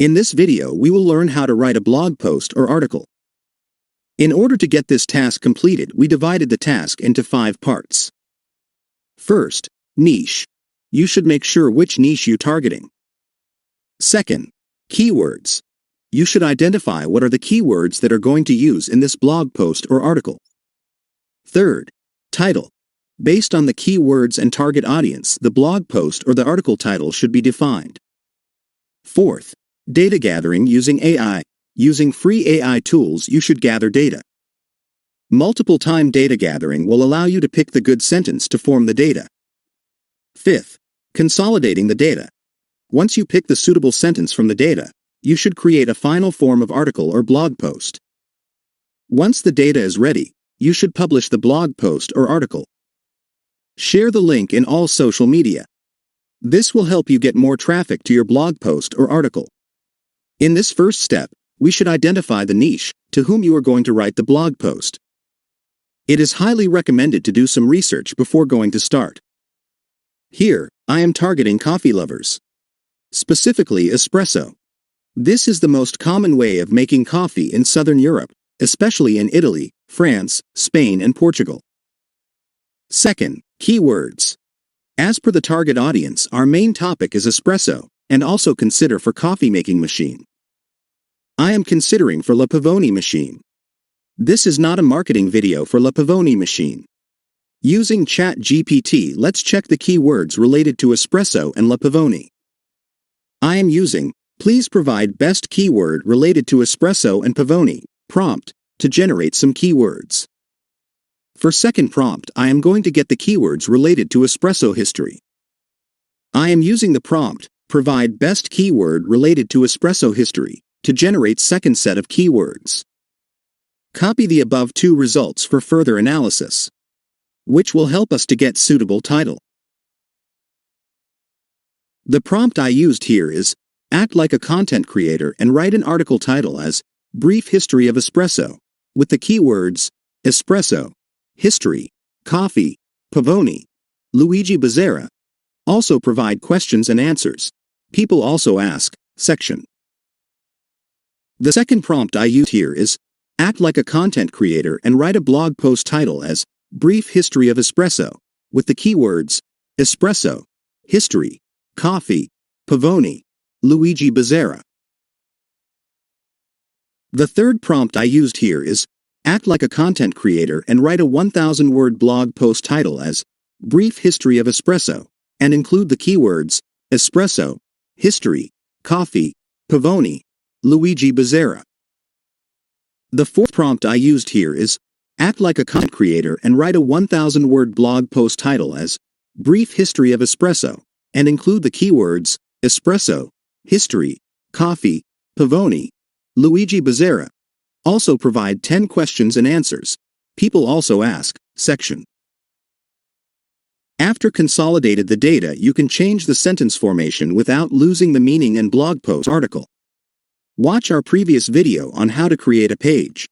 In this video we will learn how to write a blog post or article. In order to get this task completed, we divided the task into 5 parts. First, niche. You should make sure which niche you're targeting. Second, keywords. You should identify what are the keywords that are going to use in this blog post or article. Third, title. Based on the keywords and target audience, the blog post or the article title should be defined. Fourth, data gathering using AI. Using free AI tools, you should gather data. Multiple-time data gathering will allow you to pick the good sentence to form the data. Fifth, consolidating the data. Once you pick the suitable sentence from the data, you should create a final form of article or blog post. Once the data is ready, you should publish the blog post or article. Share the link in all social media. This will help you get more traffic to your blog post or article. In this first step, we should identify the niche to whom you are going to write the blog post. It is highly recommended to do some research before going to start. Here, I am targeting coffee lovers. Specifically espresso. This is the most common way of making coffee in Southern Europe, especially in Italy, France, Spain and Portugal. Second, keywords. As per the target audience, our main topic is espresso, and also consider for coffee making machine. I am considering for La Pavoni machine. This is not a marketing video for La Pavoni machine. Using Chat GPT, let's check the keywords related to espresso and La Pavoni. I am using, please provide best keyword related to espresso and Pavoni, prompt, to generate some keywords. For second prompt, I am going to get the keywords related to espresso history. I am using the prompt, provide best keyword related to espresso history, to generate second set of keywords. Copy the above 2 results for further analysis, which will help us to get suitable title. The prompt I used here is, act like a content creator and write an article title as, Brief History of Espresso, with the keywords, espresso, history, coffee, Pavoni, Luigi Bezzera. Also provide questions and answers. People also ask, section. The second prompt I use here is, act like a content creator and write a blog post title as, Brief History of Espresso, with the keywords, espresso, history, coffee, Pavoni, Luigi Bezzera. The third prompt I used here is, act like a content creator and write a 1,000-word blog post title as, Brief History of Espresso, and include the keywords, espresso, history, coffee, Pavoni, Luigi Bezzera. The fourth prompt I used here is, act like a content creator and write a 1,000-word blog post title as, Brief History of Espresso, and include the keywords, espresso, history, coffee, Pavoni, Luigi Bezzera. Also provide 10 questions and answers. People also ask, section. After consolidated the data, you can change the sentence formation without losing the meaning and blog post article. Watch our previous video on how to create a page.